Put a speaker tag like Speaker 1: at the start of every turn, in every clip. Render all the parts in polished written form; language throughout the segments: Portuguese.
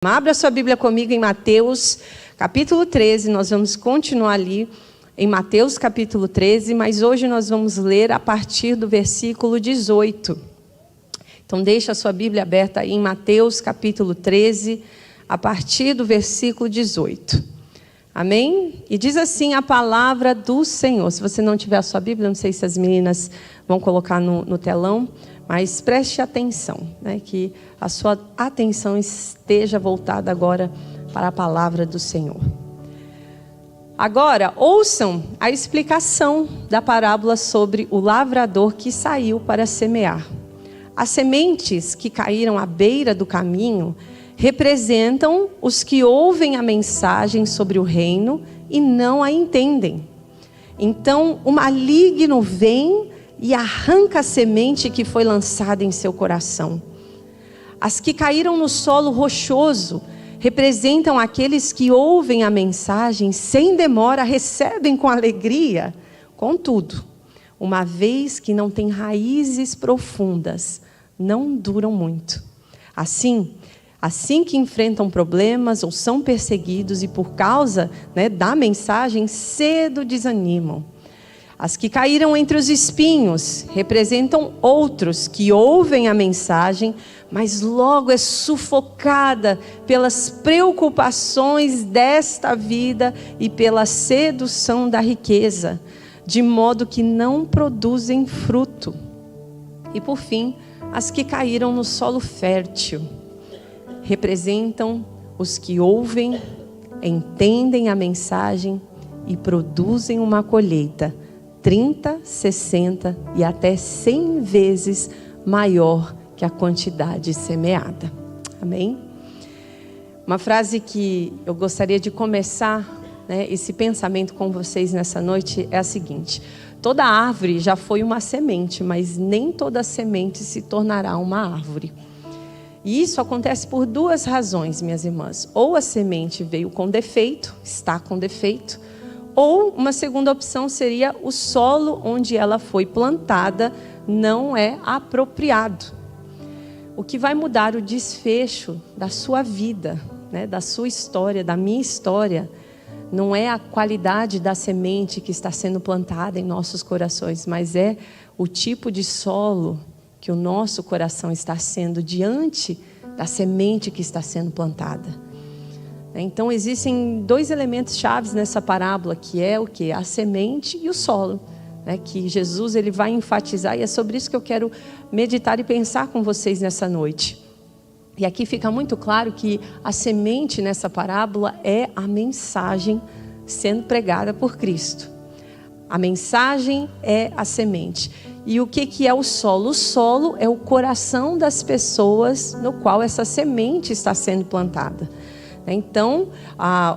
Speaker 1: Abra sua Bíblia comigo em Mateus, capítulo 13. Nós vamos continuar ali em Mateus, capítulo 13, mas hoje nós vamos ler a partir do versículo 18. Então, deixa a sua Bíblia aberta aí em Mateus, capítulo 13, a partir do versículo 18. Amém? E diz assim a palavra do Senhor. Se você não tiver a sua Bíblia, não sei se as meninas vão colocar no telão, mas preste atenção, né, que a sua atenção esteja voltada agora para a palavra do Senhor. Agora, ouçam a explicação da parábola sobre o lavrador que saiu para semear. As sementes que caíram à beira do caminho representam os que ouvem a mensagem sobre o reino e não a entendem. Então, o maligno vem e arranca a semente que foi lançada em seu coração. As que caíram no solo rochoso representam aqueles que ouvem a mensagem sem demora, recebem com alegria. Contudo, uma vez que não têm raízes profundas, não duram muito. Assim que enfrentam problemas ou são perseguidos e por causa, da mensagem, cedo desanimam. As que caíram entre os espinhos representam outros que ouvem a mensagem, mas logo é sufocada pelas preocupações desta vida e pela sedução da riqueza, de modo que não produzem fruto. E por fim, as que caíram no solo fértil representam os que ouvem, entendem a mensagem e produzem uma colheita 30, 60 e até 100 vezes maior que a quantidade semeada. Amém? Uma frase que eu gostaria de começar, esse pensamento com vocês nessa noite é a seguinte: toda árvore já foi uma semente, mas nem toda semente se tornará uma árvore. E isso acontece por duas razões, minhas irmãs. Ou a semente veio com defeito, está com defeito, ou uma segunda opção seria o solo onde ela foi plantada não é apropriado. O que vai mudar o desfecho da sua vida, da sua história, da minha história, não é a qualidade da semente que está sendo plantada em nossos corações, mas é o tipo de solo que o nosso coração está sendo diante da semente que está sendo plantada. Então existem dois elementos chaves nessa parábola, que é o quê? A semente e o solo, que Jesus ele vai enfatizar, e é sobre isso que eu quero meditar e pensar com vocês nessa noite. E aqui fica muito claro que a semente nessa parábola é a mensagem sendo pregada por Cristo. A mensagem é a semente. E o que é o solo? O solo é o coração das pessoas no qual essa semente está sendo plantada. Então,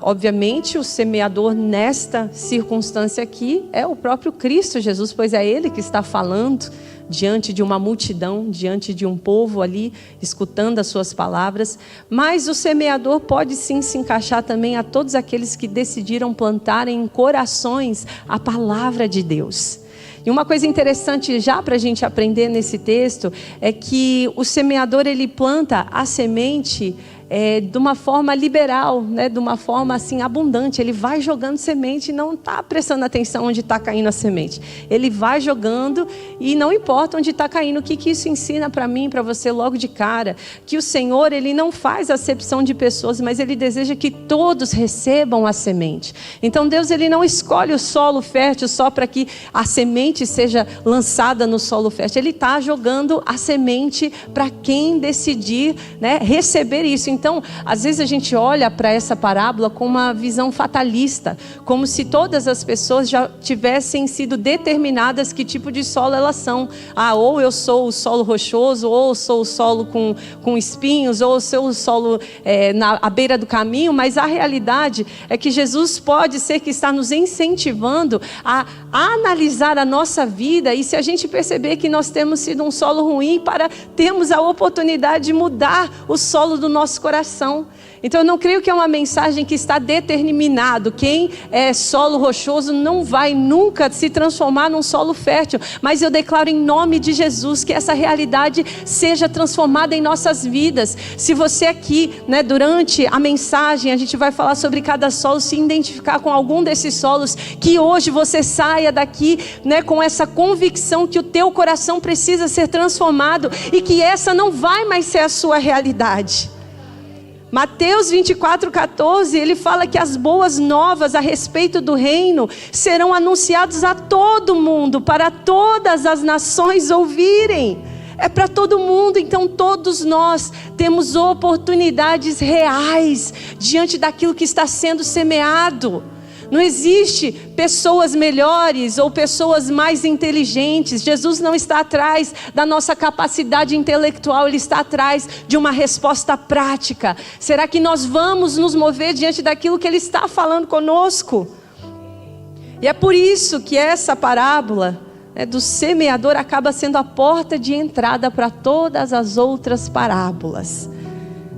Speaker 1: obviamente, o semeador nesta circunstância aqui é o próprio Cristo Jesus, pois é Ele que está falando diante de uma multidão, diante de um povo ali, escutando as suas palavras. Mas o semeador pode sim se encaixar também a todos aqueles que decidiram plantar em corações a palavra de Deus. E uma coisa interessante já para a gente aprender nesse texto é que o semeador ele planta a semente de uma forma liberal, de uma forma assim abundante. Ele vai jogando semente e não está prestando atenção onde está caindo a semente. Ele vai jogando e não importa onde está caindo. O que isso ensina para mim, para você logo de cara? Que o Senhor ele não faz acepção de pessoas, mas Ele deseja que todos recebam a semente. Então Deus ele não escolhe o solo fértil só para que a semente seja lançada no solo fértil. Ele está jogando a semente para quem decidir, receber isso. Então, às vezes a gente olha para essa parábola com uma visão fatalista, como se todas as pessoas já tivessem sido determinadas que tipo de solo elas são. Ou eu sou o solo rochoso, ou eu sou o solo com espinhos, ou eu sou o solo à beira do caminho. Mas a realidade é que Jesus pode ser que está nos incentivando a analisar a nossa vida, e se a gente perceber que nós temos sido um solo ruim, para termos a oportunidade de mudar o solo do nosso coração. Então eu não creio que é uma mensagem que está determinado. Quem é solo rochoso não vai nunca se transformar num solo fértil. Mas eu declaro em nome de Jesus que essa realidade seja transformada em nossas vidas. Se você aqui, né, durante a mensagem, a gente vai falar sobre cada solo, se identificar com algum desses solos, que hoje você saia daqui, né, com essa convicção que o teu coração precisa ser transformado e que essa não vai mais ser a sua realidade. Mateus 24:14, ele fala que as boas novas a respeito do reino serão anunciadas a todo mundo, para todas as nações ouvirem. É para todo mundo, então todos nós temos oportunidades reais diante daquilo que está sendo semeado. Não existe pessoas melhores ou pessoas mais inteligentes. Jesus não está atrás da nossa capacidade intelectual, Ele está atrás de uma resposta prática. Será que nós vamos nos mover diante daquilo que Ele está falando conosco? E é por isso que essa parábola, né, do semeador acaba sendo a porta de entrada para todas as outras parábolas.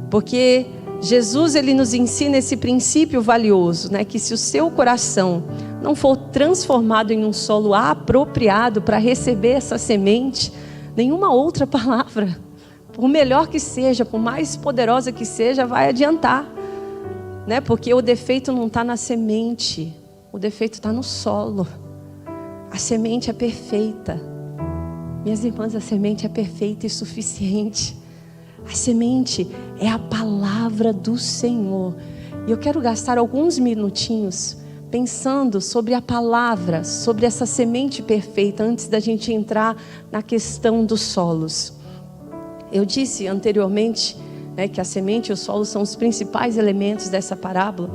Speaker 1: Porque Jesus, ele nos ensina esse princípio valioso, né? Que se o seu coração não for transformado em um solo apropriado para receber essa semente, nenhuma outra palavra, por melhor que seja, por mais poderosa que seja, vai adiantar, né? Porque o defeito não está na semente, o defeito está no solo. A semente é perfeita. Minhas irmãs, a semente é perfeita e suficiente. A semente é a palavra do Senhor. E eu quero gastar alguns minutinhos pensando sobre a palavra, sobre essa semente perfeita, antes da gente entrar na questão dos solos. Eu disse anteriormente, né, que a semente e o solo são os principais elementos dessa parábola,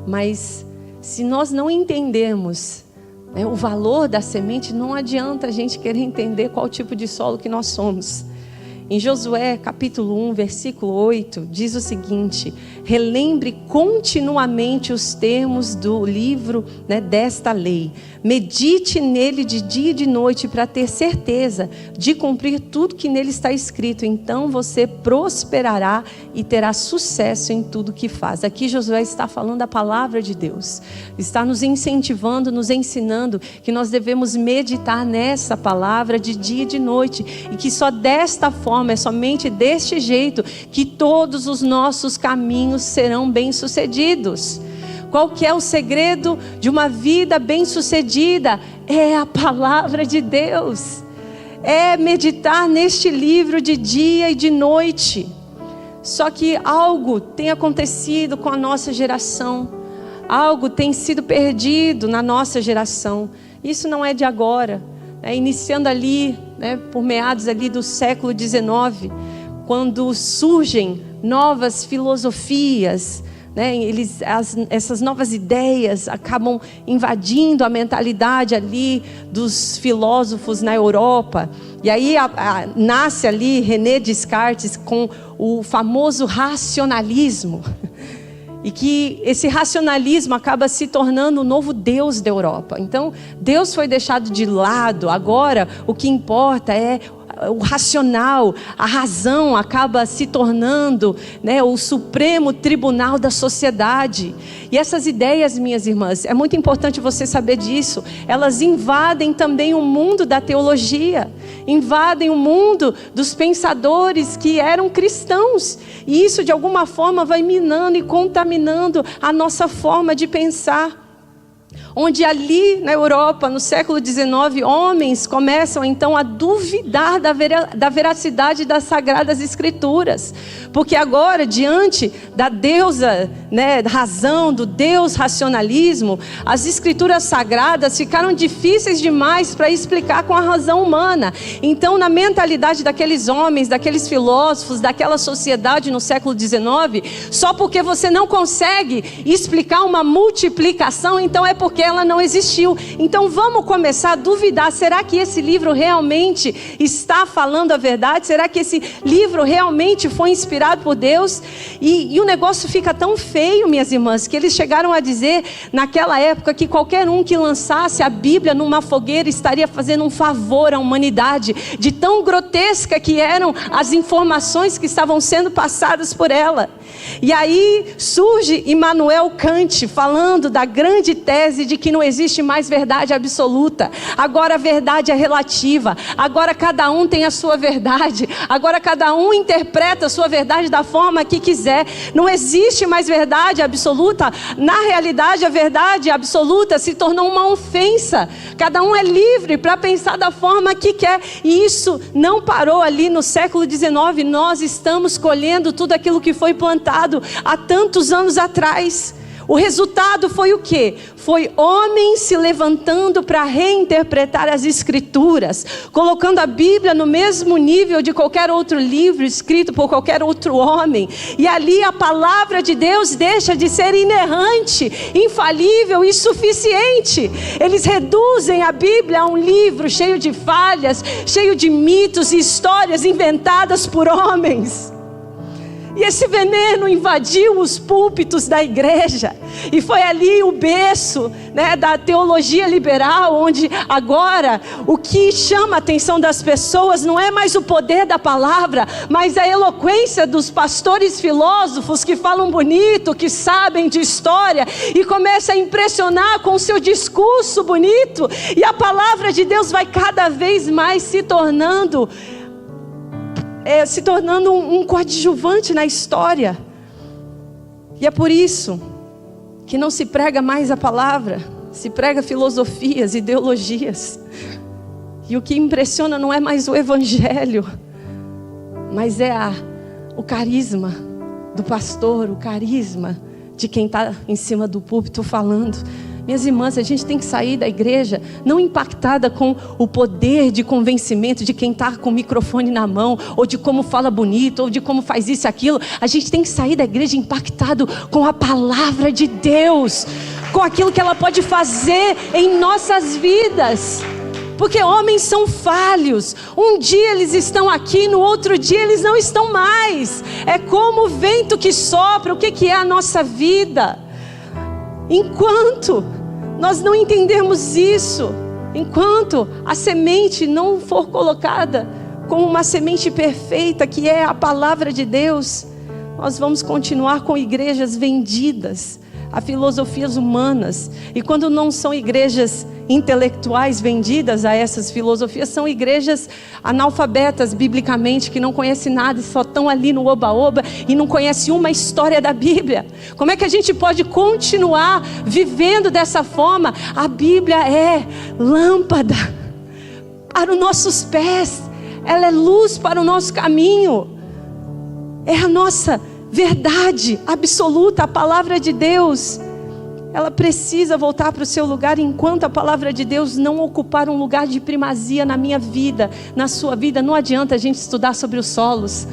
Speaker 1: mas se nós não entendermos, né, o valor da semente, não adianta a gente querer entender qual tipo de solo que nós somos. Em Josué capítulo 1, versículo 8, diz o seguinte: relembre continuamente os termos do livro, né, desta lei. Medite nele de dia e de noite para ter certeza de cumprir tudo que nele está escrito. Então você prosperará e terá sucesso em tudo que faz. Aqui Josué está falando da palavra de Deus. Está nos incentivando, nos ensinando que nós devemos meditar nessa palavra de dia e de noite. E que só desta forma, é somente deste jeito, que todos os nossos caminhos serão bem-sucedidos. Qual que é o segredo de uma vida bem-sucedida? É a palavra de Deus. É meditar neste livro de dia e de noite. Só que algo tem acontecido com a nossa geração. Algo tem sido perdido na nossa geração. Isso não é de agora. Iniciando ali, né, por meados ali do século XIX, quando surgem novas filosofias, né, essas novas ideias acabam invadindo a mentalidade ali dos filósofos na Europa. E aí nasce ali René Descartes com o famoso racionalismo. E que esse racionalismo acaba se tornando o novo Deus da Europa. Então, Deus foi deixado de lado. Agora, o que importa é o racional. A razão acaba se tornando, né, o supremo tribunal da sociedade. E essas ideias, minhas irmãs, é muito importante você saber disso. Elas invadem também o mundo da teologia. Invadem o mundo dos pensadores que eram cristãos. E isso, de alguma forma, vai minando e contaminando a nossa forma de pensar. Onde ali na Europa, no século XIX, homens começam então a duvidar da veracidade das Sagradas Escrituras. Porque agora, diante da deusa, né, razão, do Deus racionalismo, as Escrituras Sagradas ficaram difíceis demais para explicar com a razão humana. Então, na mentalidade daqueles homens, daqueles filósofos, daquela sociedade no século XIX, só porque você não consegue explicar uma multiplicação, então é porque ela não existiu. Então vamos começar a duvidar: será que esse livro realmente está falando a verdade? Será que esse livro realmente foi inspirado tirado por Deus. E o negócio fica tão feio, minhas irmãs, que eles chegaram a dizer naquela época que qualquer um que lançasse a Bíblia numa fogueira estaria fazendo um favor à humanidade, de tão grotesca que eram as informações que estavam sendo passadas por ela. E aí surge Immanuel Kant falando da grande tese de que não existe mais verdade absoluta. Agora a verdade é relativa. Agora cada um tem a sua verdade. Agora cada um interpreta a sua verdade da forma que quiser. Não existe mais verdade absoluta. Na realidade, a verdade absoluta se tornou uma ofensa. Cada um é livre para pensar da forma que quer. E isso não parou ali no século XIX. Nós estamos colhendo tudo aquilo que foi plantado há tantos anos atrás. O resultado foi o quê? Foi homens se levantando para reinterpretar as Escrituras, colocando a Bíblia no mesmo nível de qualquer outro livro escrito por qualquer outro homem. E ali a palavra de Deus deixa de ser inerrante, infalível e suficiente. Eles reduzem a Bíblia a um livro cheio de falhas, cheio de mitos e histórias inventadas por homens. E esse veneno invadiu os púlpitos da igreja. E foi ali o berço, né, da teologia liberal, onde agora o que chama a atenção das pessoas não é mais o poder da palavra, mas a eloquência dos pastores filósofos que falam bonito, que sabem de história e começam a impressionar com o seu discurso bonito. E a palavra de Deus vai cada vez mais se tornando um coadjuvante na história. E é por isso que não se prega mais a palavra, se prega filosofias, ideologias. E o que impressiona não é mais o evangelho, mas é o carisma do pastor, o carisma de quem está em cima do púlpito falando. Minhas irmãs, a gente tem que sair da igreja não impactada com o poder de convencimento de quem está com o microfone na mão, ou de como fala bonito, ou de como faz isso e aquilo. A gente tem que sair da igreja impactado com a palavra de Deus, com aquilo que ela pode fazer em nossas vidas. Porque homens são falhos. Um dia eles estão aqui, no outro dia eles não estão mais. É como o vento que sopra. O que é a nossa vida? Enquanto nós não entendermos isso, enquanto a semente não for colocada como uma semente perfeita, que é a palavra de Deus, nós vamos continuar com igrejas vendidas a filosofias humanas. E quando não são igrejas intelectuais vendidas a essas filosofias, são igrejas analfabetas biblicamente, que não conhecem nada e só estão ali no oba-oba e não conhecem uma história da Bíblia. Como é que a gente pode continuar vivendo dessa forma? A Bíblia é lâmpada para os nossos pés, ela é luz para o nosso caminho, é a nossa verdade absoluta. A palavra de Deus, ela precisa voltar para o seu lugar. Enquanto a palavra de Deus não ocupar um lugar de primazia na minha vida, na sua vida, não adianta a gente estudar sobre os solos,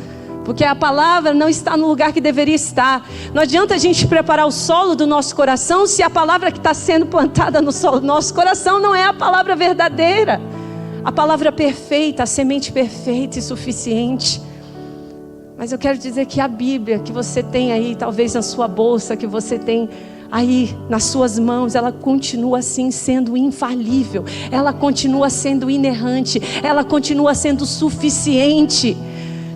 Speaker 1: porque a palavra não está no lugar que deveria estar. Não adianta a gente preparar o solo do nosso coração se a palavra que está sendo plantada no solo do nosso coração não é a palavra verdadeira, a palavra perfeita, a semente perfeita e suficiente. Mas eu quero dizer que a Bíblia que você tem aí, talvez na sua bolsa, que você tem aí nas suas mãos, ela continua assim sendo infalível, ela continua sendo inerrante, ela continua sendo suficiente.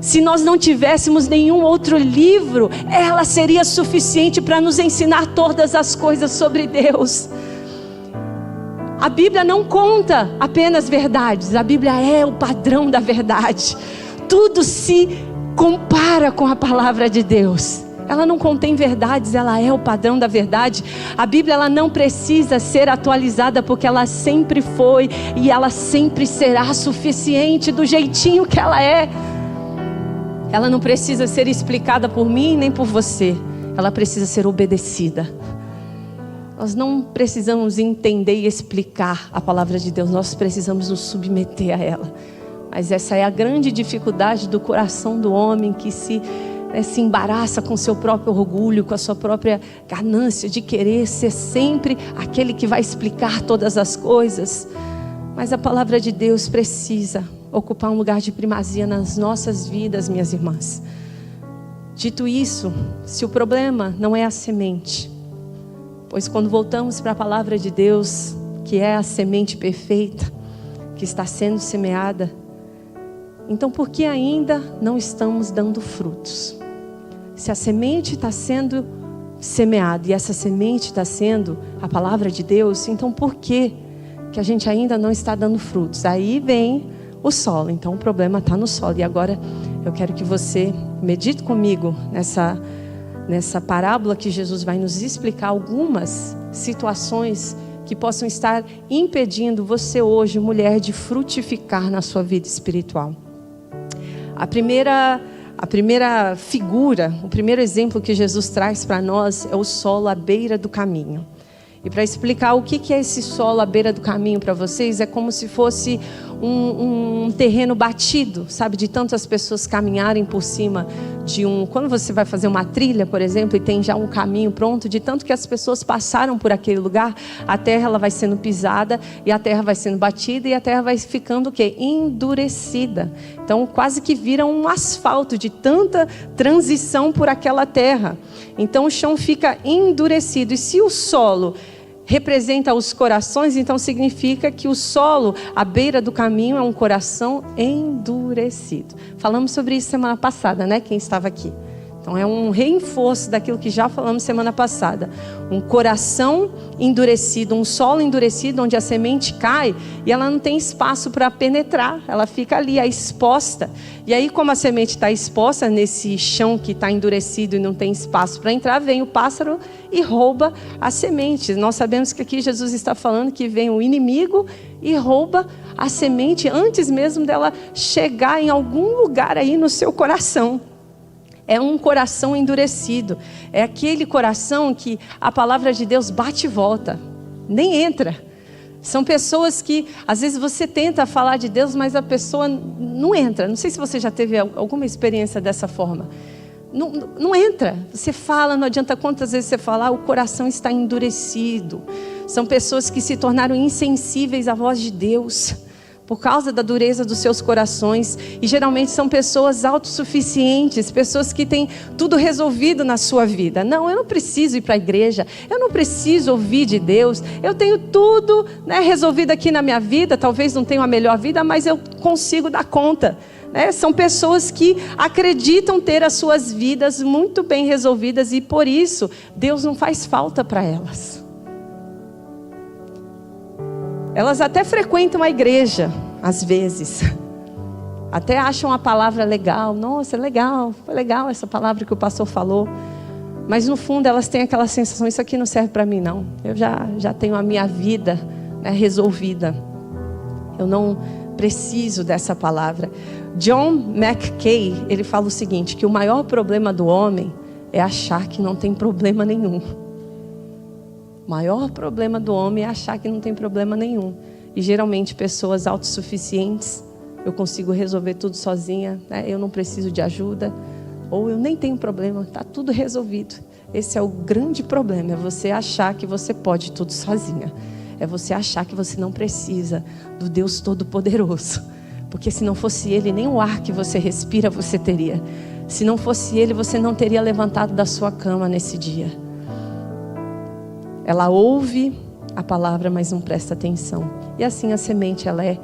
Speaker 1: Se nós não tivéssemos nenhum outro livro, ela seria suficiente para nos ensinar todas as coisas sobre Deus. A Bíblia não conta apenas verdades, a Bíblia é o padrão da verdade. Tudo se compara com a palavra de Deus. Ela não contém verdades, ela é o padrão da verdade. A Bíblia, ela não precisa ser atualizada, porque ela sempre foi e ela sempre será suficiente do jeitinho que ela é. Ela não precisa ser explicada por mim nem por você, ela precisa ser obedecida. Nós não precisamos entender e explicar a palavra de Deus, nós precisamos nos submeter a ela. Mas essa é a grande dificuldade do coração do homem, que se embaraça com seu próprio orgulho, com a sua própria ganância de querer ser sempre aquele que vai explicar todas as coisas. Mas a palavra de Deus precisa ocupar um lugar de primazia nas nossas vidas, minhas irmãs. Dito isso, se o problema não é a semente, pois quando voltamos para a palavra de Deus, que é a semente perfeita, que está sendo semeada, então por que ainda não estamos dando frutos? Se a semente está sendo semeada e essa semente está sendo a palavra de Deus, então por que a gente ainda não está dando frutos? Aí vem o solo. Então o problema está no solo. E agora eu quero que você medite comigo nessa parábola que Jesus vai nos explicar algumas situações que possam estar impedindo você hoje, mulher, de frutificar na sua vida espiritual. A primeira figura, o primeiro exemplo que Jesus traz para nós é o solo à beira do caminho. E para explicar o que é esse solo à beira do caminho para vocês, é como se fosse um terreno batido, sabe? De tantas pessoas caminharem por cima de quando você vai fazer uma trilha, por exemplo, e tem já um caminho pronto, de tanto que as pessoas passaram por aquele lugar, a terra ela vai sendo pisada, e a terra vai sendo batida, e a terra vai ficando o quê? Endurecida. Então quase que vira um asfalto de tanta transição por aquela terra. Então o chão fica endurecido. E se o solo representa os corações, então significa que o solo à beira do caminho é um coração endurecido. Falamos sobre isso semana passada, né? Quem estava aqui. Então é um reforço daquilo que já falamos semana passada. Um coração endurecido, um solo endurecido, onde a semente cai e ela não tem espaço para penetrar. Ela fica ali, exposta. E aí, como a semente está exposta nesse chão que está endurecido e não tem espaço para entrar, vem o pássaro e rouba a semente. Nós sabemos que aqui Jesus está falando que vem o inimigo e rouba a semente antes mesmo dela chegar em algum lugar aí no seu coração. É um coração endurecido. É aquele coração que a palavra de Deus bate e volta. Nem entra. São pessoas que, às vezes você tenta falar de Deus, mas a pessoa não entra. Não sei se você já teve alguma experiência dessa forma. Não entra. Você fala, não adianta quantas vezes você falar, o coração está endurecido. São pessoas que se tornaram insensíveis à voz de Deus por causa da dureza dos seus corações. E geralmente são pessoas autossuficientes, pessoas que têm tudo resolvido na sua vida. Não, eu não preciso ir para a igreja, eu não preciso ouvir de Deus, eu tenho tudo, né, resolvido aqui na minha vida. Talvez não tenha a melhor vida, mas eu consigo dar conta. São pessoas que acreditam ter as suas vidas muito bem resolvidas e por isso Deus não faz falta para elas. Elas até frequentam a igreja, às vezes. Até acham a palavra legal. Nossa, é legal, foi legal essa palavra que o pastor falou. Mas no fundo elas têm aquela sensação, isso aqui não serve para mim não. Eu já tenho a minha vida, né, resolvida. Eu não preciso dessa palavra. John Mackay, ele fala o seguinte, que o maior problema do homem é achar que não tem problema nenhum. O maior problema do homem é achar que não tem problema nenhum. E geralmente pessoas autossuficientes, eu consigo resolver tudo sozinha, né? Eu não preciso de ajuda, ou eu nem tenho problema, está tudo resolvido. Esse é o grande problema, é você achar que você pode tudo sozinha. É você achar que você não precisa do Deus Todo-Poderoso. Porque se não fosse Ele, nem o ar que você respira você teria. Se não fosse Ele, você não teria levantado da sua cama nesse dia. Ela ouve a palavra, mas não presta atenção. E assim a semente ela é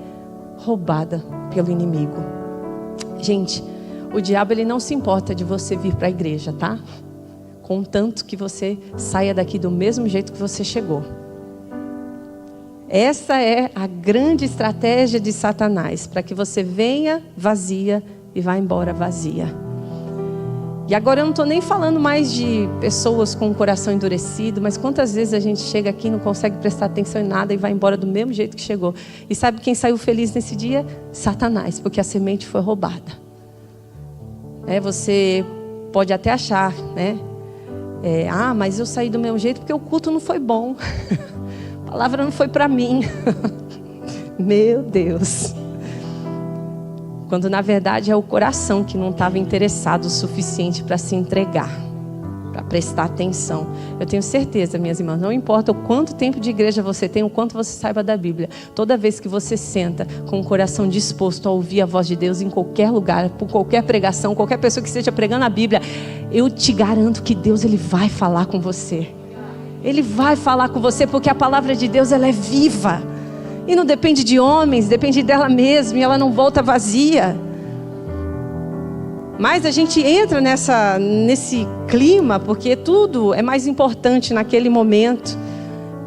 Speaker 1: roubada pelo inimigo. Gente, o diabo ele não se importa de você vir para a igreja, tá? Contanto que você saia daqui do mesmo jeito que você chegou. Essa é a grande estratégia de Satanás, para que você venha vazia e vá embora vazia. E agora eu não estou nem falando mais de pessoas com o coração endurecido, mas quantas vezes a gente chega aqui e não consegue prestar atenção em nada e vai embora do mesmo jeito que chegou. E sabe quem saiu feliz nesse dia? Satanás, porque a semente foi roubada. Você pode até achar, né? Mas eu saí do mesmo jeito porque o culto não foi bom. A palavra não foi para mim. Meu Deus. Quando na verdade é o coração que não estava interessado o suficiente para se entregar, para prestar atenção. Eu tenho certeza, minhas irmãs, não importa o quanto tempo de igreja você tem, o quanto você saiba da Bíblia, toda vez que você senta com o coração disposto a ouvir a voz de Deus em qualquer lugar, por qualquer pregação, qualquer pessoa que esteja pregando a Bíblia, eu te garanto que Deus, Ele vai falar com você. Ele vai falar com você, porque a palavra de Deus, ela é viva. E não depende de homens, depende dela mesma, e ela não volta vazia. Mas a gente entra nesse clima, porque tudo é mais importante naquele momento.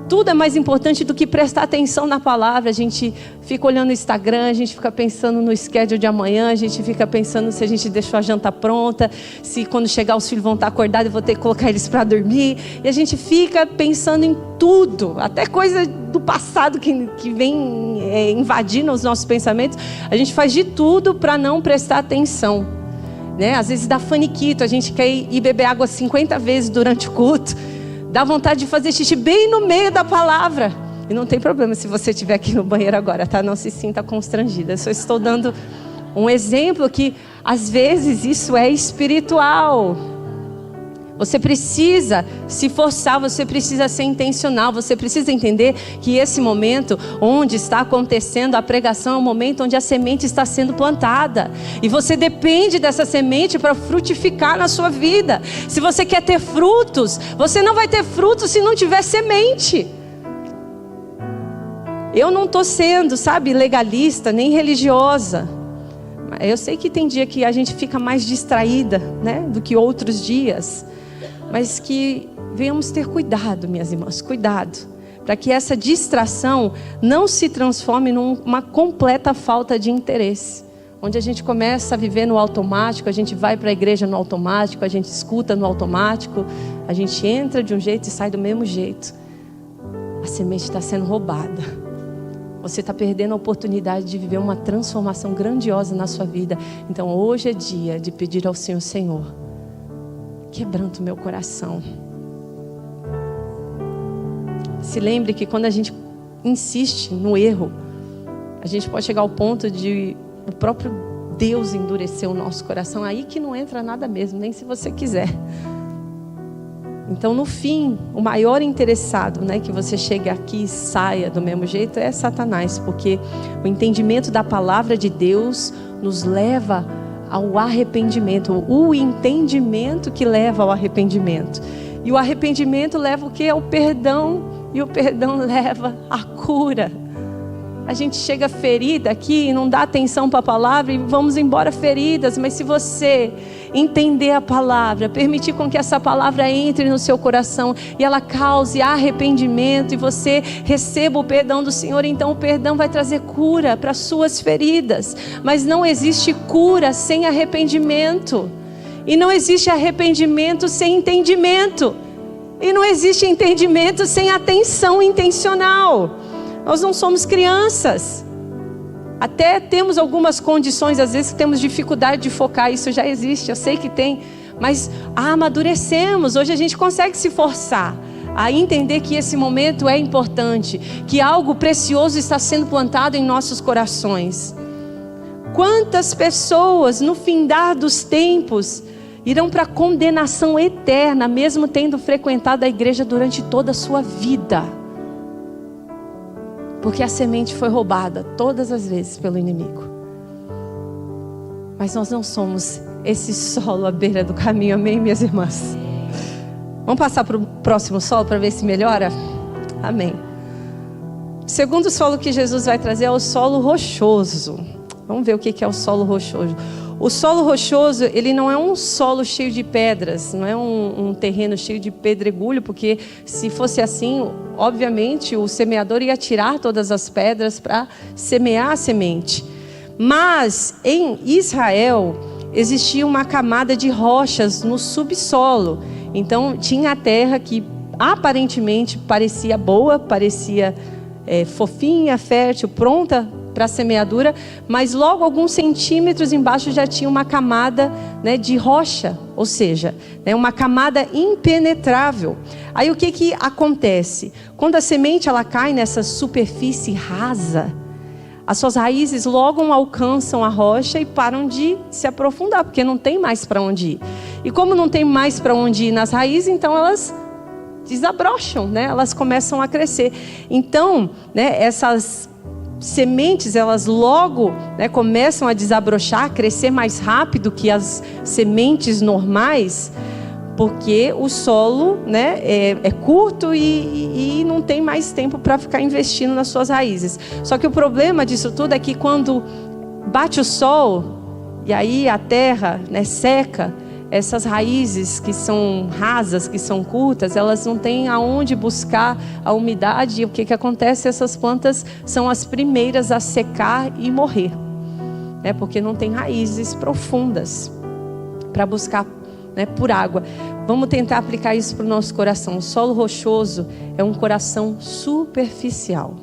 Speaker 1: Tudo é mais importante do que prestar atenção na palavra. A gente fica olhando o Instagram, a gente fica pensando no schedule de amanhã, a gente fica pensando se a gente deixou a janta pronta, se quando chegar os filhos vão estar acordados, eu vou ter que colocar eles para dormir. E a gente fica pensando em tudo, até coisa do passado que vem invadindo os nossos pensamentos. A gente faz de tudo para não prestar atenção, né? Às vezes dá faniquito, a gente quer ir beber água 50 vezes durante o culto. Dá vontade de fazer xixi bem no meio da palavra. E não tem problema se você estiver aqui no banheiro agora, tá? Não se sinta constrangida. Eu só estou dando um exemplo que, às vezes, isso é espiritual. Você precisa se forçar, você precisa ser intencional, você precisa entender que esse momento onde está acontecendo a pregação é o momento onde a semente está sendo plantada. E você depende dessa semente para frutificar na sua vida. Se você quer ter frutos, você não vai ter frutos se não tiver semente. Eu não estou sendo, legalista, nem religiosa. Eu sei que tem dia que a gente fica mais distraída, né, do que outros dias. Mas que venhamos ter cuidado, minhas irmãs, cuidado, para que essa distração não se transforme numa completa falta de interesse, onde a gente começa a viver no automático, a gente vai para a igreja no automático, a gente escuta no automático, a gente entra de um jeito e sai do mesmo jeito. A semente está sendo roubada. Você está perdendo a oportunidade de viver uma transformação grandiosa na sua vida. Então hoje é dia de pedir ao Senhor: Senhor, quebranta o meu coração. Se lembre que quando a gente insiste no erro, a gente pode chegar ao ponto de o próprio Deus endurecer o nosso coração. Aí que não entra nada mesmo, nem se você quiser. Então, no fim, o maior interessado, né, que você chegue aqui e saia do mesmo jeito é Satanás, porque o entendimento da palavra de Deus nos leva ao arrependimento, o entendimento que leva ao arrependimento. E o arrependimento leva o quê? Ao perdão, e o perdão leva à cura. A gente chega ferida aqui e não dá atenção para a palavra e vamos embora feridas, mas se você entender a palavra, permitir com que essa palavra entre no seu coração e ela cause arrependimento e você receba o perdão do Senhor, então o perdão vai trazer cura para as suas feridas. Mas não existe cura sem arrependimento, e não existe arrependimento sem entendimento, e não existe entendimento sem atenção intencional. Nós não somos crianças. Até temos algumas condições, às vezes temos dificuldade de focar, isso já existe, eu sei que tem, mas amadurecemos. Hoje a gente consegue se forçar a entender que esse momento é importante, que algo precioso está sendo plantado em nossos corações. Quantas pessoas no findar dos tempos irão para a condenação eterna, mesmo tendo frequentado a igreja durante toda a sua vida? Porque a semente foi roubada todas as vezes pelo inimigo. Mas nós não somos esse solo à beira do caminho, amém, minhas irmãs? Vamos passar para o próximo solo para ver se melhora? Amém. O segundo solo que Jesus vai trazer é o solo rochoso. Vamos ver o que é o solo rochoso. O solo rochoso, ele não é um solo cheio de pedras, não é um terreno cheio de pedregulho, porque se fosse assim, obviamente o semeador ia tirar todas as pedras para semear a semente. Mas em Israel existia uma camada de rochas no subsolo. Então tinha a terra que aparentemente parecia boa, parecia fofinha, fértil, pronta para a semeadura, mas logo alguns centímetros embaixo já tinha uma camada, né, de rocha, ou seja, né, uma camada impenetrável. Aí o que acontece? Quando a semente ela cai nessa superfície rasa, as suas raízes logo alcançam a rocha e param de se aprofundar, porque não tem mais para onde ir. E como não tem mais para onde ir nas raízes, então elas desabrocham, né? Elas começam a crescer. Então, né, essas sementes, elas logo, né, começam a desabrochar, a crescer mais rápido que as sementes normais, porque o solo, né, é curto e não tem mais tempo para ficar investindo nas suas raízes. Só que o problema disso tudo é que quando bate o sol e aí a terra, né, seca, essas raízes que são rasas, que são curtas, elas não têm aonde buscar a umidade. E o que acontece? Essas plantas são as primeiras a secar e morrer, né? Porque não tem raízes profundas para buscar, né, por água. Vamos tentar aplicar isso para o nosso coração. O solo rochoso é um coração superficial.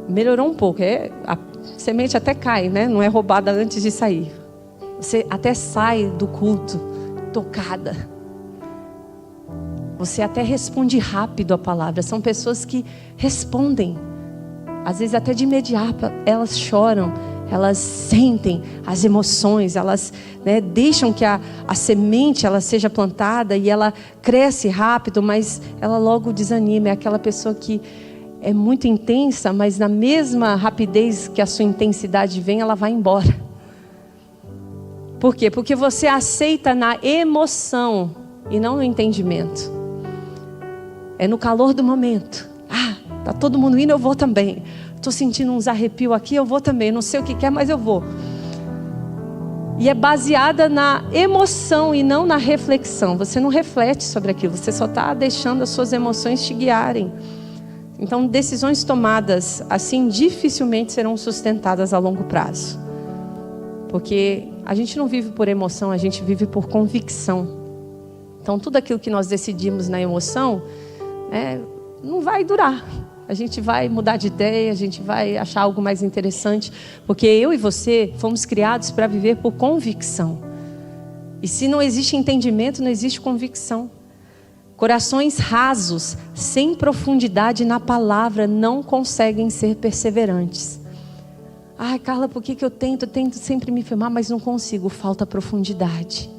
Speaker 1: Melhorou um pouco, a semente até cai, né? Não é roubada antes de sair. Você até sai do culto tocada. Você até responde rápido a palavra. São pessoas que respondem. Às vezes até de imediato elas choram. Elas sentem as emoções. Elas, né, deixam que a semente ela seja plantada e ela cresce rápido, mas ela logo desanima. É aquela pessoa que é muito intensa, mas na mesma rapidez que a sua intensidade vem, ela vai embora. Por quê? Porque você aceita na emoção e não no entendimento. É no calor do momento. Tá todo mundo indo, eu vou também. Estou sentindo uns arrepios aqui, eu vou também. Não sei o que quer, mas eu vou. E é baseada na emoção e não na reflexão. Você não reflete sobre aquilo, você só está deixando as suas emoções te guiarem. Então, decisões tomadas assim dificilmente serão sustentadas a longo prazo. Porque a gente não vive por emoção, a gente vive por convicção. Então, tudo aquilo que nós decidimos na emoção, não vai durar. A gente vai mudar de ideia, a gente vai achar algo mais interessante. Porque eu e você fomos criados para viver por convicção. E se não existe entendimento, não existe convicção. Corações rasos, sem profundidade na palavra, não conseguem ser perseverantes. Ai, Carla, por que eu tento sempre me firmar, mas não consigo? Falta profundidade.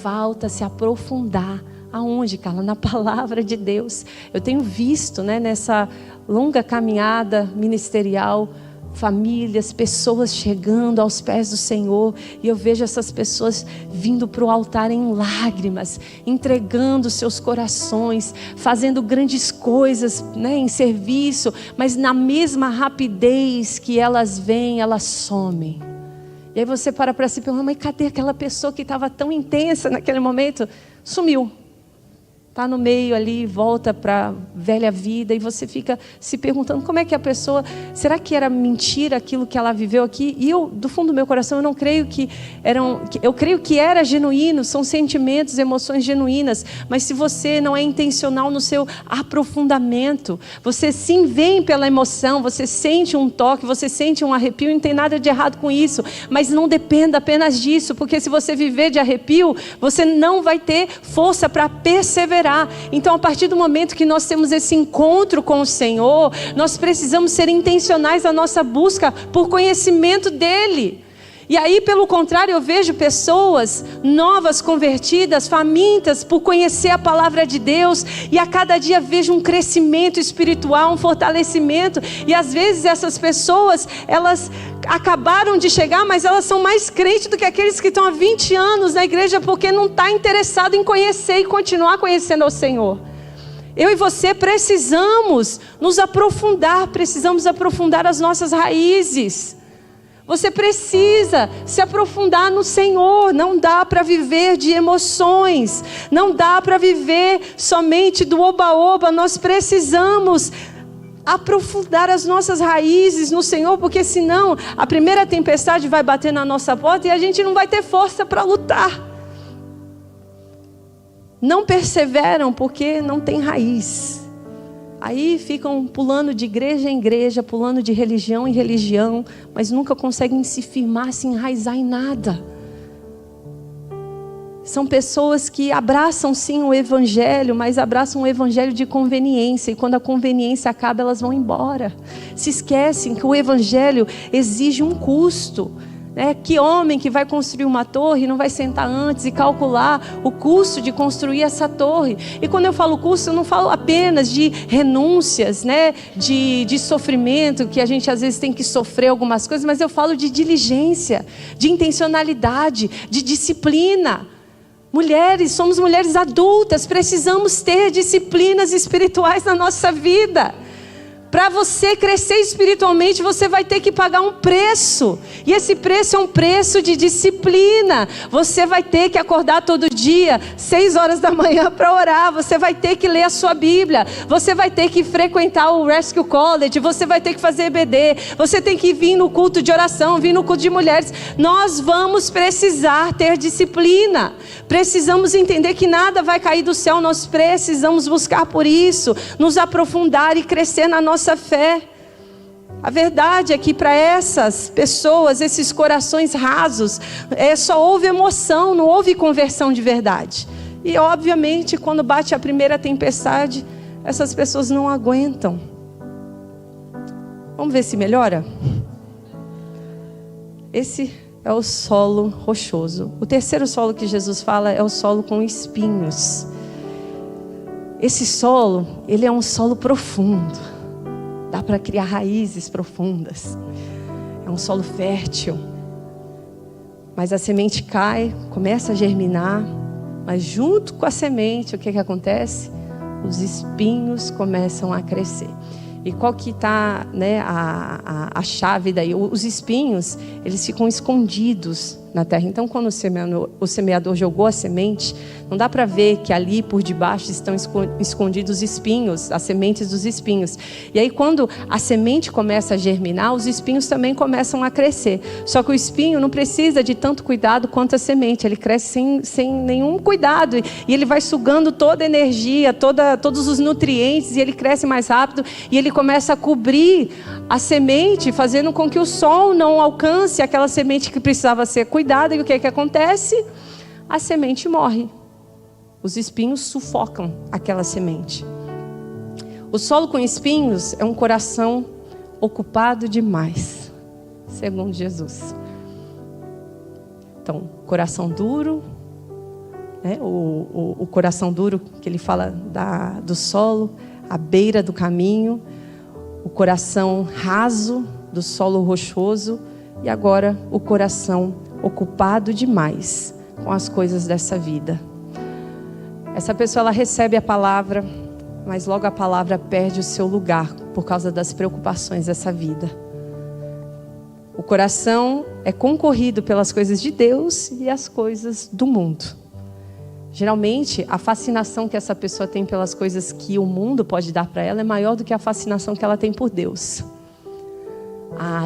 Speaker 1: Falta se aprofundar. Aonde, Carla? Na palavra de Deus. Eu tenho visto, né, nessa longa caminhada ministerial, famílias, pessoas chegando aos pés do Senhor, e eu vejo essas pessoas vindo para o altar em lágrimas, entregando seus corações, fazendo grandes coisas, né, em serviço, mas na mesma rapidez que elas vêm, elas somem. E aí você para se perguntar, mas cadê aquela pessoa que estava tão intensa naquele momento? Sumiu. Está no meio ali, volta para a velha vida, e você fica se perguntando como é que a pessoa, será que era mentira aquilo que ela viveu aqui? E eu, do fundo do meu coração, eu não creio que eu creio que era genuíno, são sentimentos, emoções genuínas, mas se você não é intencional no seu aprofundamento, você sim vem pela emoção, você sente um toque, você sente um arrepio, não tem nada de errado com isso, mas não dependa apenas disso, porque se você viver de arrepio, você não vai ter força para perseverar. Então, a partir do momento que nós temos esse encontro com o Senhor, nós precisamos ser intencionais na nossa busca por conhecimento dEle. E aí, pelo contrário, eu vejo pessoas novas, convertidas, famintas por conhecer a palavra de Deus, e a cada dia vejo um crescimento espiritual, um fortalecimento, e às vezes essas pessoas, elas acabaram de chegar, mas elas são mais crentes do que aqueles que estão há 20 anos na igreja, porque não está interessado em conhecer e continuar conhecendo ao Senhor. Eu e você precisamos nos aprofundar, precisamos aprofundar as nossas raízes. Você precisa se aprofundar no Senhor. Não dá para viver de emoções, não dá para viver somente do oba-oba. Nós precisamos aprofundar as nossas raízes no Senhor, porque senão a primeira tempestade vai bater na nossa porta e a gente não vai ter força para lutar. Não perseveram porque não tem raiz. Aí ficam pulando de igreja em igreja, pulando de religião em religião, mas nunca conseguem se firmar, se enraizar em nada. São pessoas que abraçam sim o evangelho, mas abraçam o evangelho de conveniência, e quando a conveniência acaba, elas vão embora. Se esquecem que o evangelho exige um custo. Que homem que vai construir uma torre não vai sentar antes e calcular o custo de construir essa torre? E quando eu falo custo, eu não falo apenas de renúncias, de sofrimento, que a gente às vezes tem que sofrer algumas coisas, mas eu falo de diligência, de intencionalidade, de disciplina. Mulheres, somos mulheres adultas, precisamos ter disciplinas espirituais na nossa vida. Para você crescer espiritualmente, você vai ter que pagar um preço. E esse preço é um preço de disciplina. Você vai ter que acordar todo dia, 6 horas da manhã para orar. Você vai ter que ler a sua Bíblia. Você vai ter que frequentar o Rescue College. Você vai ter que fazer EBD. Você tem que vir no culto de oração, vir no culto de mulheres. Nós vamos precisar ter disciplina. Precisamos entender que nada vai cair do céu. Nós precisamos buscar por isso, nos aprofundar e crescer na nossa fé. A verdade é que para essas pessoas, esses corações rasos, só houve emoção, não houve conversão de verdade. E obviamente quando bate a primeira tempestade, essas pessoas não aguentam. Vamos ver se melhora? Esse é o solo rochoso. O terceiro solo que Jesus fala é o solo com espinhos. Esse solo, ele é um solo profundo. Dá para criar raízes profundas. É um solo fértil. Mas a semente cai, começa a germinar. Mas junto com a semente, o que acontece? Os espinhos começam a crescer. E qual que está, a chave daí? Os espinhos, eles ficam escondidos na terra. Então, quando o semeador jogou a semente, não dá para ver que ali por debaixo estão escondidos os espinhos, as sementes dos espinhos. E aí, quando a semente começa a germinar, os espinhos também começam a crescer. Só que o espinho não precisa de tanto cuidado quanto a semente. Ele cresce sem nenhum cuidado. E ele vai sugando toda a energia, todos os nutrientes, e ele cresce mais rápido. E ele começa a cobrir a semente, fazendo com que o sol não alcance aquela semente que precisava ser cuidada. E o que acontece? A semente morre. Os espinhos sufocam aquela semente. O solo com espinhos é um coração ocupado demais, segundo Jesus. Então, coração duro, o coração duro que ele fala do solo, à beira do caminho, o coração raso do solo rochoso, e agora o coração ocupado demais com as coisas dessa vida. Essa pessoa, ela recebe a palavra, mas logo a palavra perde o seu lugar por causa das preocupações dessa vida. O coração é concorrido pelas coisas de Deus e as coisas do mundo. Geralmente, a fascinação que essa pessoa tem pelas coisas que o mundo pode dar para ela é maior do que a fascinação que ela tem por Deus.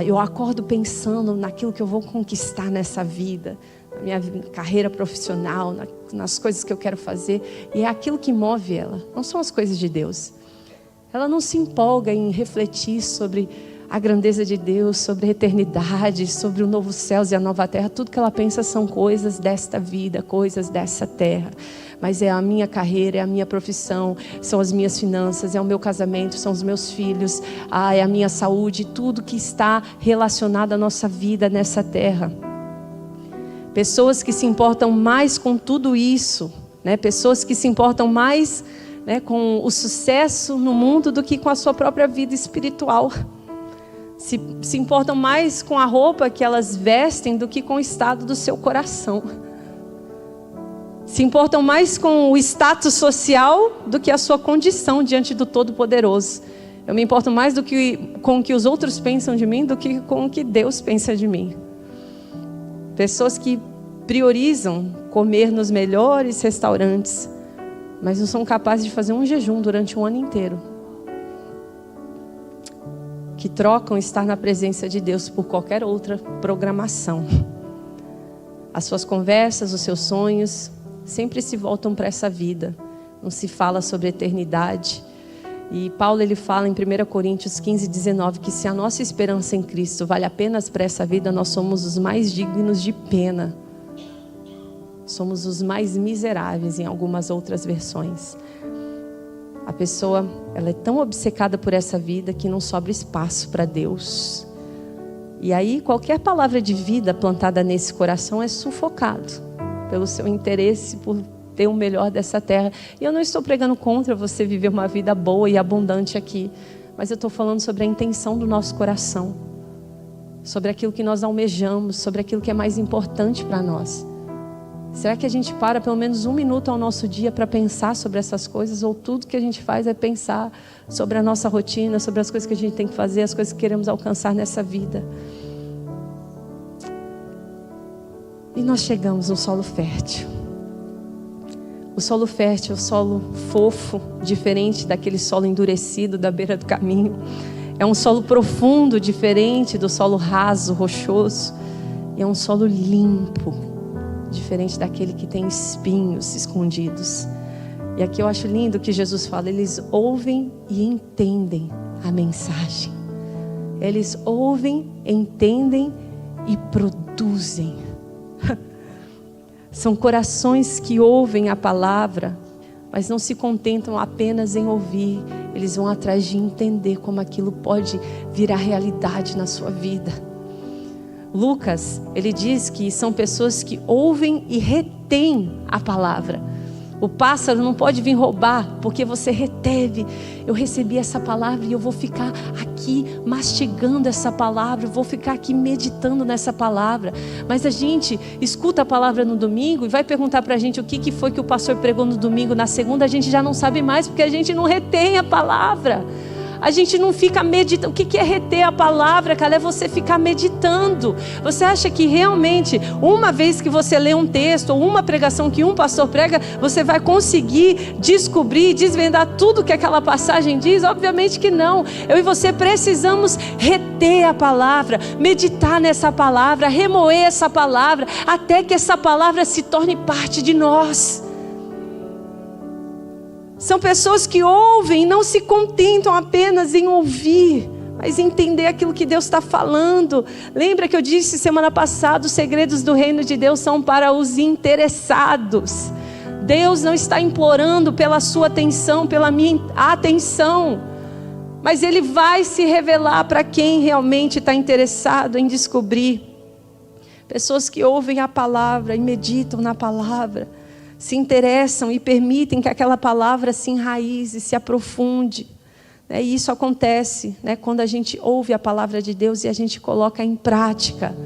Speaker 1: Eu acordo pensando naquilo que eu vou conquistar nessa vida, na minha carreira profissional, nas coisas que eu quero fazer. E é aquilo que move ela, não são as coisas de Deus. Ela não se empolga em refletir sobre a grandeza de Deus, sobre a eternidade, sobre o novo céu e a nova terra. Tudo que ela pensa são coisas desta vida, coisas dessa terra. Mas é a minha carreira, é a minha profissão, são as minhas finanças, é o meu casamento, são os meus filhos, é a minha saúde, tudo que está relacionado à nossa vida nessa terra. Pessoas que se importam mais com tudo isso, pessoas que se importam mais com o sucesso no mundo do que com a sua própria vida espiritual. Se importam mais com a roupa que elas vestem do que com o estado do seu coração. Se importam mais com o status social do que a sua condição diante do Todo-Poderoso. Eu me importo mais com o que os outros pensam de mim do que com o que Deus pensa de mim. Pessoas que priorizam comer nos melhores restaurantes, mas não são capazes de fazer um jejum durante um ano inteiro. Que trocam estar na presença de Deus por qualquer outra programação. As suas conversas, os seus sonhos sempre se voltam para essa vida. Não se fala sobre eternidade. E Paulo, ele fala em 1 Coríntios 15, 19, que se a nossa esperança em Cristo vale apenas para essa vida, nós somos os mais dignos de pena. Somos os mais miseráveis em algumas outras versões. A pessoa, ela é tão obcecada por essa vida que não sobra espaço para Deus. E aí qualquer palavra de vida plantada nesse coração é sufocado pelo seu interesse por ter o melhor dessa terra. E eu não estou pregando contra você viver uma vida boa e abundante aqui, mas eu estou falando sobre a intenção do nosso coração, sobre aquilo que nós almejamos, sobre aquilo que é mais importante para nós. Será que a gente para pelo menos 1 minuto ao nosso dia para pensar sobre essas coisas? Ou tudo que a gente faz é pensar sobre a nossa rotina, sobre as coisas que a gente tem que fazer, as coisas que queremos alcançar nessa vida? E nós chegamos no solo fértil. O solo fértil é o solo fofo, diferente daquele solo endurecido da beira do caminho. É um solo profundo, diferente do solo raso, rochoso. E é um solo limpo, diferente daquele que tem espinhos escondidos. E aqui eu acho lindo que Jesus fala: eles ouvem e entendem a mensagem. Eles ouvem, entendem e produzem. São corações que ouvem a palavra, mas não se contentam apenas em ouvir. Eles vão atrás de entender como aquilo pode virar realidade na sua vida. Lucas, ele diz que são pessoas que ouvem e retêm a palavra. O pássaro não pode vir roubar, porque você reteve. Eu recebi essa palavra e eu vou ficar aqui mastigando essa palavra, eu vou ficar aqui meditando nessa palavra. Mas a gente escuta a palavra no domingo e vai perguntar pra gente o que foi que o pastor pregou no domingo. Na segunda a gente já não sabe mais, porque a gente não retém a palavra. A gente não fica meditando. O que é reter a palavra, cara? É você ficar meditando. Você acha que realmente, uma vez que você lê um texto, ou uma pregação que um pastor prega, você vai conseguir descobrir, desvendar tudo que aquela passagem diz? Obviamente que não. Eu e você precisamos reter a palavra, meditar nessa palavra, remoer essa palavra, até que essa palavra se torne parte de nós. São pessoas que ouvem e não se contentam apenas em ouvir, mas entender aquilo que Deus está falando. Lembra que eu disse semana passada, os segredos do reino de Deus são para os interessados. Deus não está implorando pela sua atenção, pela minha atenção, mas Ele vai se revelar para quem realmente está interessado em descobrir. Pessoas que ouvem a palavra e meditam na palavra, se interessam e permitem que aquela palavra se enraize, se aprofunde. E isso acontece, quando a gente ouve a palavra de Deus e a gente coloca em prática.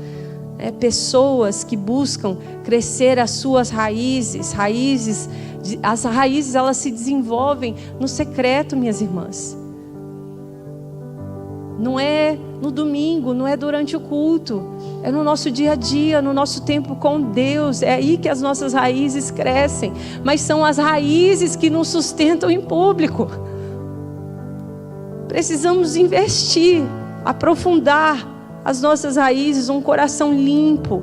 Speaker 1: Pessoas que buscam crescer as suas raízes, as raízes elas se desenvolvem no secreto, minhas irmãs. Não é no domingo, não é durante o culto, é no nosso dia a dia, no nosso tempo com Deus. É aí que as nossas raízes crescem, mas são as raízes que nos sustentam em público. Precisamos investir, aprofundar as nossas raízes, um coração limpo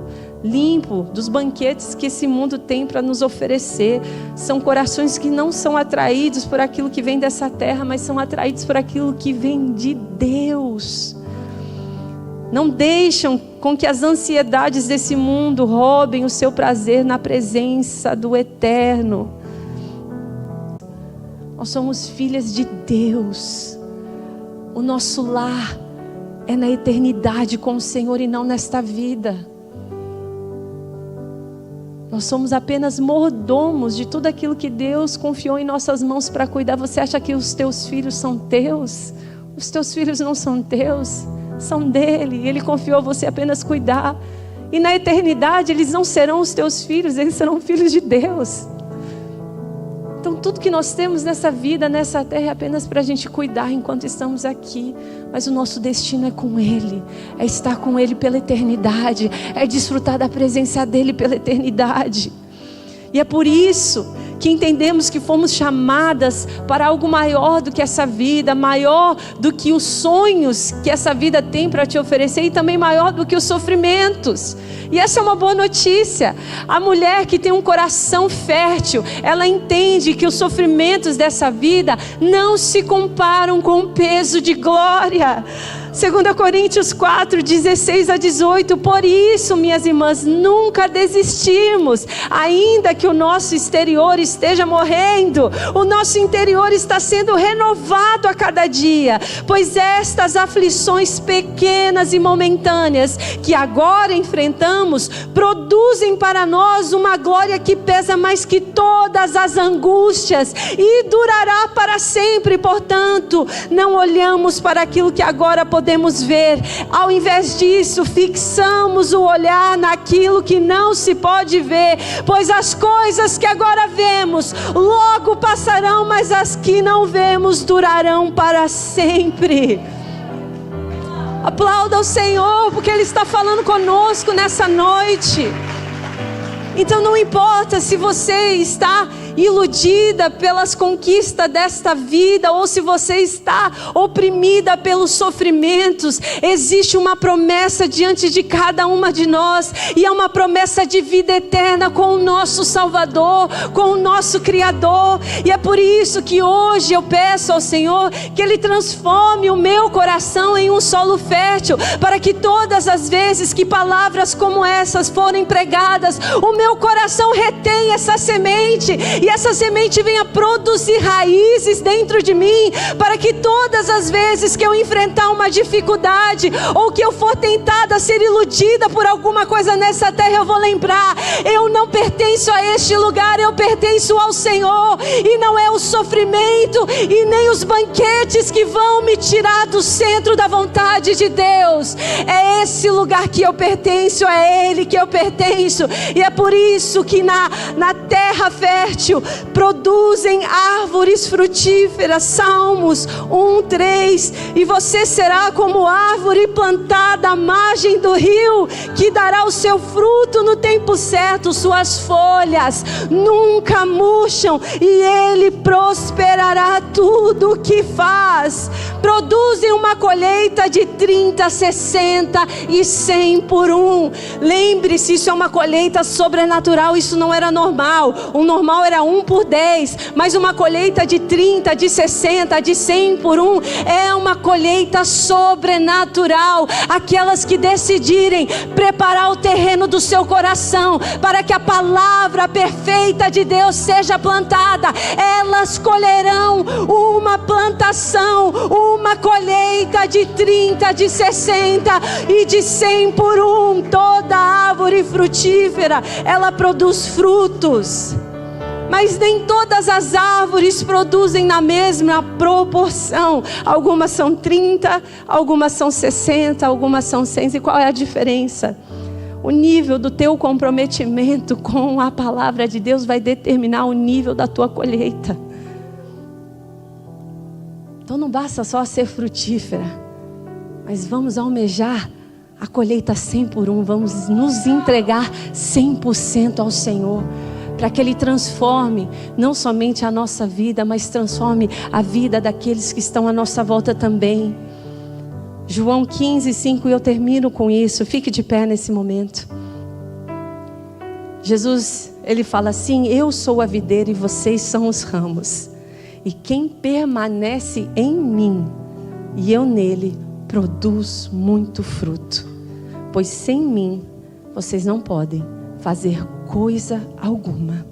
Speaker 1: dos banquetes que esse mundo tem para nos oferecer. São corações que não são atraídos por aquilo que vem dessa terra, mas são atraídos por aquilo que vem de Deus. Não deixam com que as ansiedades desse mundo roubem o seu prazer na presença do Eterno. Nós somos filhas de Deus. O nosso lar é na eternidade com o Senhor e não nesta vida. Nós somos apenas mordomos de tudo aquilo que Deus confiou em nossas mãos para cuidar. Você acha que os teus filhos são teus? Os teus filhos não são teus, são dele. Ele confiou a você apenas cuidar. E na eternidade eles não serão os teus filhos, eles serão filhos de Deus. Então tudo que nós temos nessa vida, nessa terra, é apenas para a gente cuidar enquanto estamos aqui. Mas o nosso destino é com Ele, é estar com Ele pela eternidade, é desfrutar da presença dEle pela eternidade. E é por isso que entendemos que fomos chamadas para algo maior do que essa vida, maior do que os sonhos que essa vida tem para te oferecer, e também maior do que os sofrimentos. E essa é uma boa notícia. A mulher que tem um coração fértil, ela entende que os sofrimentos dessa vida não se comparam com o peso de glória. 2 Coríntios 4, 16 a 18. Por isso, minhas irmãs, nunca desistimos. Ainda que o nosso exterior esteja morrendo, o nosso interior está sendo renovado a cada dia. Pois estas aflições pequenas e momentâneas que agora enfrentamos, produzem para nós uma glória que pesa mais que todas as angústias e durará para sempre. Portanto, não olhamos para aquilo que agora podemos ver. Ao invés disso, fixamos o olhar naquilo que não se pode ver, pois as coisas que agora vemos logo passarão, mas as que não vemos durarão para sempre. Aplauda o Senhor, porque Ele está falando conosco nessa noite. Então não importa se você está iludida pelas conquistas desta vida, ou se você está oprimida pelos sofrimentos, existe uma promessa diante de cada uma de nós, e é uma promessa de vida eterna com o nosso Salvador, com o nosso Criador. E é por isso que hoje eu peço ao Senhor que Ele transforme o meu coração em um solo fértil, para que todas as vezes que palavras como essas forem pregadas, o meu coração retenha essa semente, e essa semente venha produzir raízes dentro de mim, para que todas as vezes que eu enfrentar uma dificuldade, ou que eu for tentada a ser iludida por alguma coisa nessa terra, eu vou lembrar: eu não pertenço a este lugar, eu pertenço ao Senhor, e não é o sofrimento e nem os banquetes que vão me tirar do centro da vontade de Deus. É esse lugar que eu pertenço, é Ele que eu pertenço, e é por isso que na terra fértil produzem árvores frutíferas. Salmos 1:3. E você será como árvore plantada à margem do rio, que dará o seu fruto no tempo certo, suas folhas nunca murcham, e ele prosperará tudo o que faz. Produzem uma colheita de 30, 60 e 100 por um. Lembre-se, isso é uma colheita sobrenatural, isso não era normal. O normal era 1 por 10, mas uma colheita de 30, de 60, de 100 por um é uma colheita sobrenatural. Aquelas que decidirem preparar o terreno do seu coração para que a palavra perfeita de Deus seja plantada, elas colherão uma plantação, uma colheita de 30, de 60 e de 100 por um. Toda árvore frutífera, ela produz frutos, mas nem todas as árvores produzem na mesma proporção. Algumas são 30, algumas são 60, algumas são 100. E qual é a diferença? O nível do teu comprometimento com a palavra de Deus vai determinar o nível da tua colheita. Então não basta só ser frutífera, mas vamos almejar a colheita 100 por um. Vamos nos entregar 100% ao Senhor, para que Ele transforme não somente a nossa vida, mas transforme a vida daqueles que estão à nossa volta também. João 15:5, e eu termino com isso. Fique de pé nesse momento. Jesus, Ele fala assim: eu sou a videira e vocês são os ramos. E quem permanece em mim e eu nele, produz muito fruto. Pois sem mim, vocês não podem fazer coisa alguma.